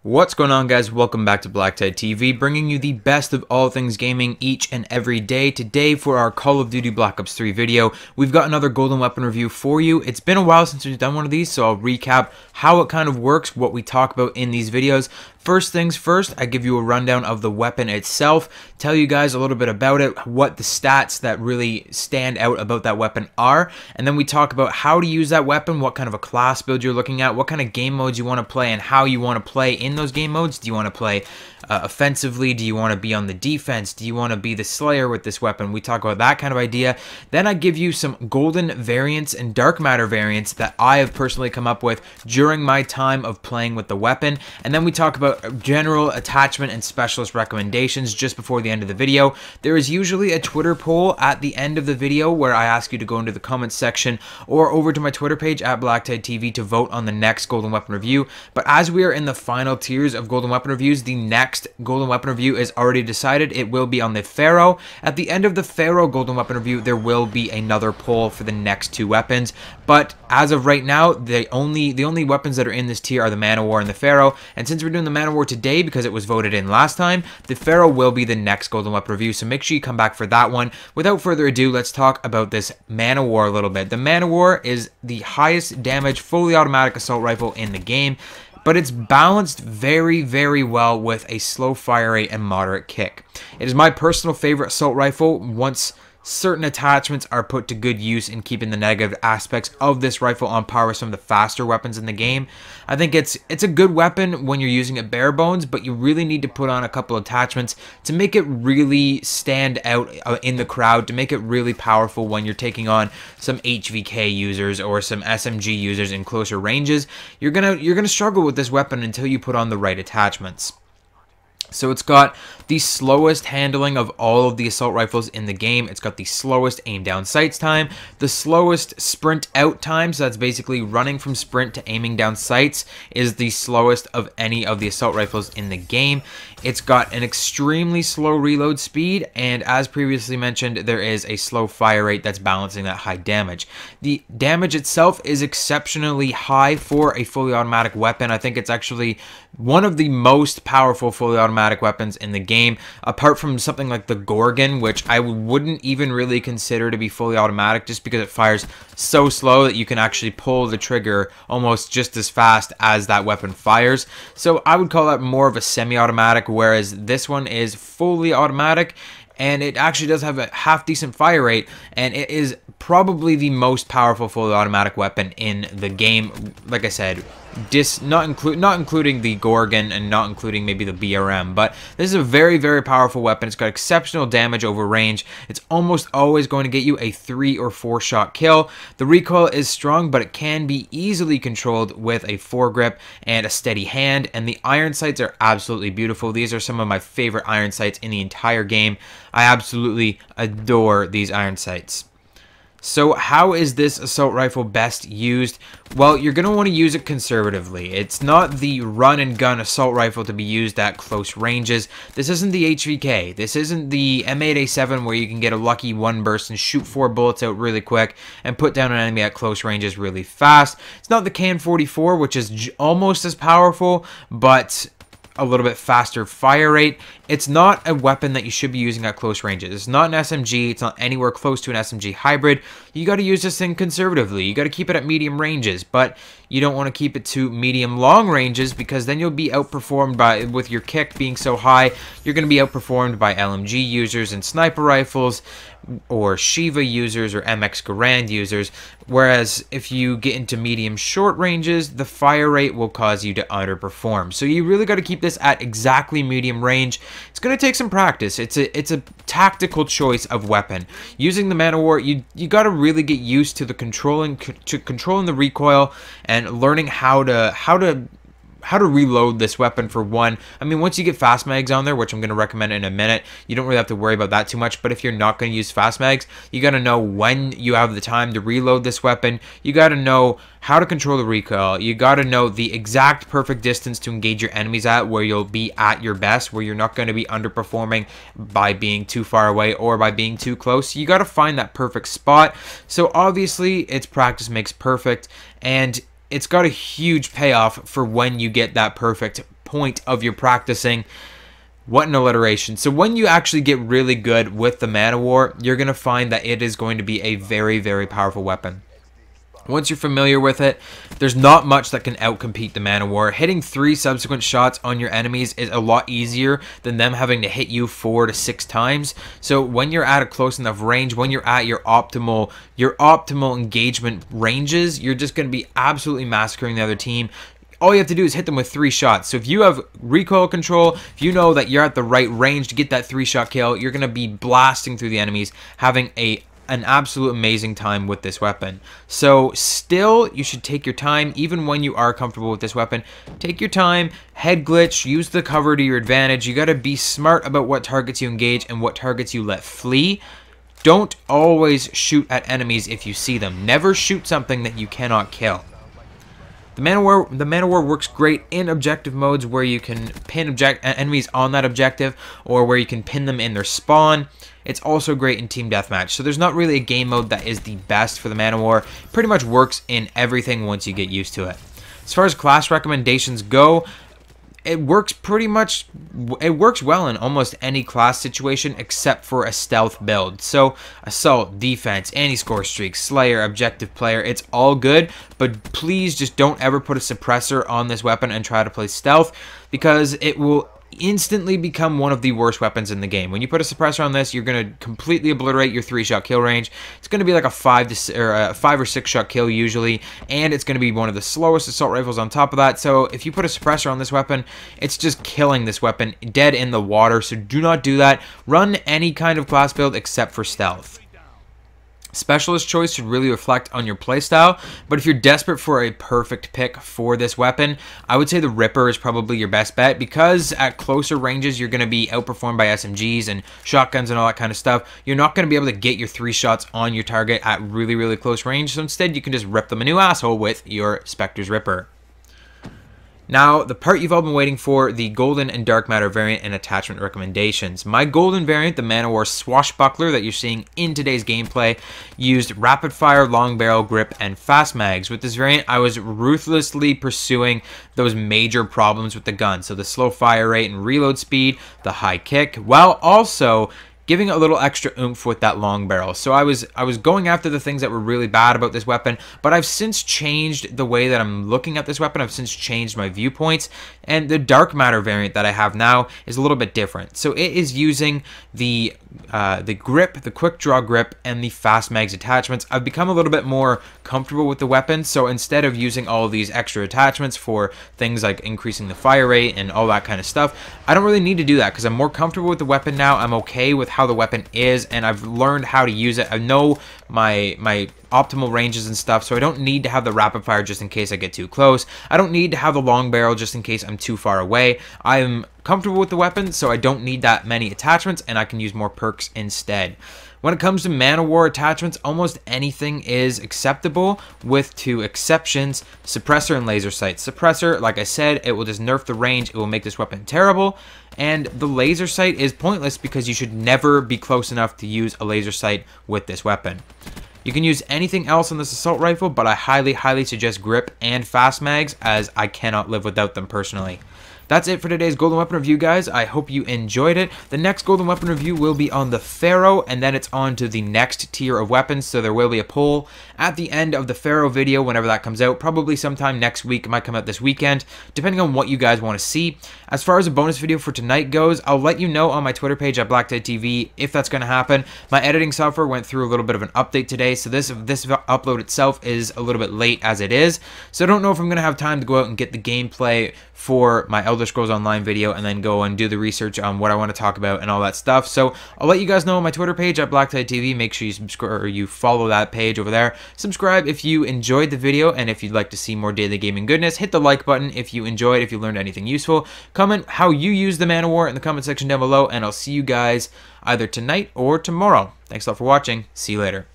What's going on, guys? Welcome back to BlackTideTV, bringing you the best of all things gaming each and every day. Today, for our Call of Duty Black Ops 3 video, we've got another golden weapon review for you. It's been a while since we've done one of these, so I'll recap how it kind of works, what we talk about in these videos. First things first, I give you a rundown of the weapon itself, tell you guys a little bit about it, what the stats that really stand out about that weapon are, and then we talk about how to use that weapon, what kind of a class build you're looking at, what kind of game modes you want to play, and how you want to play in those game modes. Do you want to play offensively? Do you want to be on the defense? Do you want to be the Slayer with this weapon? We talk about that kind of idea. Then I give you some golden variants and dark matter variants that I have personally come up with during my time of playing with the weapon. And then we talk about general attachment and specialist recommendations just before the end of the video. There is usually a Twitter poll at the end of the video where I ask you to go into the comments section or over to my Twitter page at BlackTideTV to vote on the next golden weapon review. But as we are in the final tiers of golden weapon reviews, the next golden weapon review is already decided. It will be on the Pharaoh. At the end of the Pharaoh golden weapon review, there will be another poll for the next two weapons. But as of right now, the only weapons that are in this tier are the Man of War and the Pharaoh. And since we're doing the Man of War today because it was voted in last time, the Pharaoh will be the next golden weapon review. So make sure you come back for that one. Without further ado, let's talk about this Man of War a little bit. The Man of War is the highest damage fully automatic assault rifle in the game, but it's balanced very, very well with a slow fire rate and moderate kick. It is my personal favorite assault rifle once certain attachments are put to good use in keeping the negative aspects of this rifle on par with some of the faster weapons in the game. I think it's a good weapon when you're using it bare bones, but you really need to put on a couple attachments to make it really stand out in the crowd, to make it really powerful when you're taking on some HVK users or some SMG users in closer ranges. You're gonna struggle with this weapon until you put on the right attachments. So it's got the slowest handling of all of the assault rifles in the game. It's got the slowest aim down sights time, the slowest sprint out time, so that's basically running from sprint to aiming down sights is the slowest of any of the assault rifles in the game. It's got an extremely slow reload speed, and as previously mentioned, there is a slow fire rate that's balancing that high damage. The damage itself is exceptionally high for a fully automatic weapon. I think it's actually one of the most powerful fully automatic weapons in the game, apart from something like the Gorgon, which I wouldn't even really consider to be fully automatic just because it fires so slow that you can actually pull the trigger almost just as fast as that weapon fires. So I would call that more of a semi-automatic, whereas this one is fully automatic, and it actually does have a half decent fire rate, and it is probably the most powerful fully automatic weapon in the game. Like I said, not including the Gorgon and not including maybe the BRM, but this is a very, very powerful weapon. It's got exceptional damage over range. It's almost always going to get you a 3 or 4 shot kill. The recoil is strong, but it can be easily controlled with a foregrip and a steady hand, and the iron sights are absolutely beautiful. These are some of my favorite iron sights in the entire game. I absolutely adore these iron sights. So how is this assault rifle best used? Well, you're going to want to use it conservatively. It's not the run and gun assault rifle to be used at close ranges. This isn't the HVK. This isn't the M8A7 where you can get a lucky one burst and shoot 4 bullets out really quick and put down an enemy at close ranges really fast. It's not the CAN-44, which is almost as powerful, but a little bit faster fire rate. It's not a weapon that you should be using at close ranges. It's not an SMG. It's not anywhere close to an SMG hybrid. You got to use this thing conservatively. You got to keep it at medium ranges, but you don't want to keep it to medium long ranges because then you'll be outperformed with your kick being so high, you're going to be outperformed by LMG users and sniper rifles, or Shiva users or MX Garand users, whereas if you get into medium short ranges, the fire rate will cause you to underperform. So you really got to keep this at exactly medium range. It's going to take some practice. It's a tactical choice of weapon. Using the Man of War, you got to really get used to the controlling the recoil and learning how to reload this weapon for one. I mean, once you get fast mags on there, which I'm going to recommend in a minute, you don't really have to worry about that too much. But if you're not going to use fast mags, you got to know when you have the time to reload this weapon. You got to know how to control the recoil. You got to know the exact perfect distance to engage your enemies at, where you'll be at your best, where you're not going to be underperforming by being too far away or by being too close. You got to find that perfect spot. So obviously, it's practice makes perfect, and it's got a huge payoff for when you get that perfect point of your practicing. What an alliteration. So when you actually get really good with the Man of War, you're going to find that it is going to be a very, very powerful weapon. Once you're familiar with it, there's not much that can outcompete the Man of War. Hitting 3 subsequent shots on your enemies is a lot easier than them having to hit you 4 to 6 times. So when you're at a close enough range, when you're at your optimal engagement ranges, you're just going to be absolutely massacring the other team. All you have to do is hit them with 3 shots. So if you have recoil control, if you know that you're at the right range to get that 3-shot kill, you're going to be blasting through the enemies, having an absolute amazing time with this weapon. So still, you should take your time, even when you are comfortable with this weapon. Take your time, head glitch, use the cover to your advantage. You got to be smart about what targets you engage and what targets you let flee. Don't always shoot at enemies if you see them. Never shoot something that you cannot kill. The Man of War works great in objective modes where you can pin enemies on that objective, or where you can pin them in their spawn. It's also great in Team Deathmatch. So there's not really a game mode that is the best for the Man of War. It pretty much works in everything once you get used to it. As far as class recommendations go, it works well in almost any class situation except for a stealth build. So assault, defense, anti-score streak, slayer, objective player, it's all good, but please just don't ever put a suppressor on this weapon and try to play stealth, because it will instantly become one of the worst weapons in the game. When you put a suppressor on this, you're going to completely obliterate your 3-shot kill range. It's going to be like a 5 or 6 shot kill usually, and it's going to be one of the slowest assault rifles on top of that. So if you put a suppressor on this weapon, it's just killing this weapon dead in the water. So do not do that. Run any kind of class build except for stealth. Specialist choice should really reflect on your playstyle, but if you're desperate for a perfect pick for this weapon, I would say the Ripper is probably your best bet, because at closer ranges you're going to be outperformed by SMGs and shotguns and all that kind of stuff. You're not going to be able to get your 3 shots on your target at really, really close range, so instead you can just rip them a new asshole with your Spectre's Ripper. Now, the part you've all been waiting for, the Golden and Dark Matter variant and attachment recommendations. My Golden variant, the Man of War Swashbuckler that you're seeing in today's gameplay, used rapid fire, long barrel, grip, and fast mags. With this variant, I was ruthlessly pursuing those major problems with the gun. So the slow fire rate and reload speed, the high kick, while also giving a little extra oomph with that long barrel. So I was going after the things that were really bad about this weapon, but I've since changed the way that I'm looking at this weapon. I've since changed my viewpoints, and the Dark Matter variant that I have now is a little bit different. So it is using the grip, the quick draw grip, and the fast mags attachments. I've become a little bit more comfortable with the weapon, so instead of using all of these extra attachments for things like increasing the fire rate and all that kind of stuff, I don't really need to do that because I'm more comfortable with the weapon now. I'm okay with how the weapon is, and I've learned how to use it. I know my optimal ranges and stuff, so I don't need to have the rapid fire just in case I get too close. I don't need to have the long barrel just in case I'm too far away. I'm comfortable with the weapon, so I don't need that many attachments, and I can use more perks instead. When it comes to Man of War attachments, almost anything is acceptable, with 2 exceptions: suppressor and laser sight. Suppressor, like I said, it will just nerf the range, it will make this weapon terrible, and the laser sight is pointless because you should never be close enough to use a laser sight with this weapon. You can use anything else on this assault rifle, but I highly, highly suggest grip and fast mags, as I cannot live without them personally. That's it for today's Golden Weapon review, guys. I hope you enjoyed it. The next Golden Weapon review will be on the Pharaoh, and then it's on to the next tier of weapons, so there will be a poll at the end of the Pharaoh video whenever that comes out, probably sometime next week. It might come out this weekend, depending on what you guys want to see. As far as a bonus video for tonight goes, I'll let you know on my Twitter page at BlackTideTV if that's going to happen. My editing software went through a little bit of an update today, so this upload itself is a little bit late as it is, so I don't know if I'm going to have time to go out and get the gameplay for my Elder Scrolls Online video and then go and do the research on what I want to talk about and all that stuff. So I'll let you guys know on my Twitter page at BlackTideTV. Make sure you subscribe, or you follow that page over there. Subscribe if you enjoyed the video, and if you'd like to see more daily gaming goodness, hit the like button if you enjoyed, if you learned anything useful. Comment how you use the Man of War in the comment section down below, and I'll see you guys either tonight or tomorrow. Thanks a lot for watching. See you later.